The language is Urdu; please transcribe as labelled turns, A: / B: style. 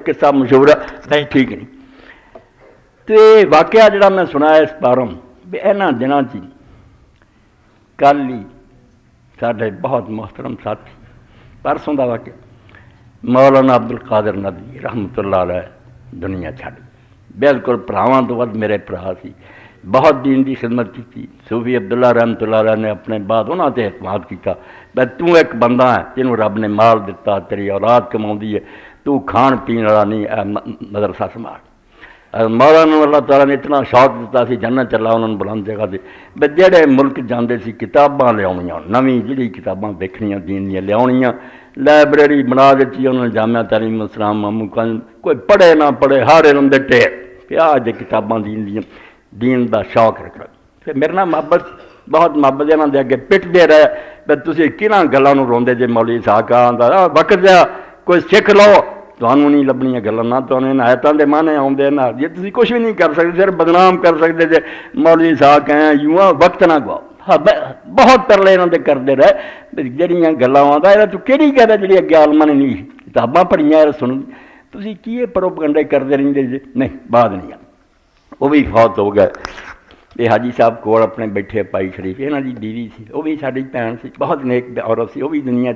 A: قصہ مشہور ہے نہیں ٹھیک نہیں. تو یہ واقعہ جڑا میں سنایا اس باروں بھی انہاں دنوں چ کل ہی ساڈے بہت محترم ساتھی پرسوں دا واقعہ مولانا عبدالقادر ندوی رحمت اللہ علیہ دنیا چھڈ بالکل بھراواں تو ود میرے بھرا سی. بہت دین دی خدمت کی. صوفی عبداللہ رحمت اللہ علیہ نے اپنے بعد انہوں تے اعتماد کیا بھائی تو ایک بندہ ہے تینوں رب نے مال دیتا تیری اولاد کماؤندی ہے تو کھان پین والا نہیں مدرسہ سنبھال. مولانا اللہ تعالیٰ نے اتنا شوق دیتا سی جنت چلا انہوں نے بلند جگہ دے بھائی جہے ملک جاندے سی کتاباں لیاؤنیاں نویں جڑی کتاباں دیکھنیاں دین دیاں لیاؤنیاں لائبریری بنا دیتی انہوں نے جامعہ تعلیم اسلام مامو کوئی پڑھے نہ پڑھے ہر علم دے ٹیر پیا جے کتاباں دین دیاں دین دا شوق رکھنا. پھر میرے نال محبت بہت محبت انہوں دے اگے پٹ دے رہے بھائی تسی کنہاں گلاں نوں روندے جے مولوی اسحاق آندا وقت جا کوئی سکھ لو تمہیں نہیں لبنیاں گلاں نہ تو آیتاں دے معنی آؤندے نہ جی تسی کچھ بھی نہیں کر سکتے صرف بدنام کر سکتے جے مولوی اسحاق ہیں یوں وقت نہ گواؤ. ہاں بہت ترلے انہوں دے کرتے رہے جہاں گلاں آتا یہ تو کہڑی گل ہے جی اگے عالماں نے نہیں کتاباں پڑھیاں سن تسی کی پروپگنڈے کرتے رہتے جی نہیں بعد نہیں وہ بھی فوت ہو گئے. یہ حاجی صاحب کول اپنے بیٹھے پائی شریف یہاں دی بیوی سی وہ بھی ساری بھن سی بہت نیک عورت سی وہ بھی دنیا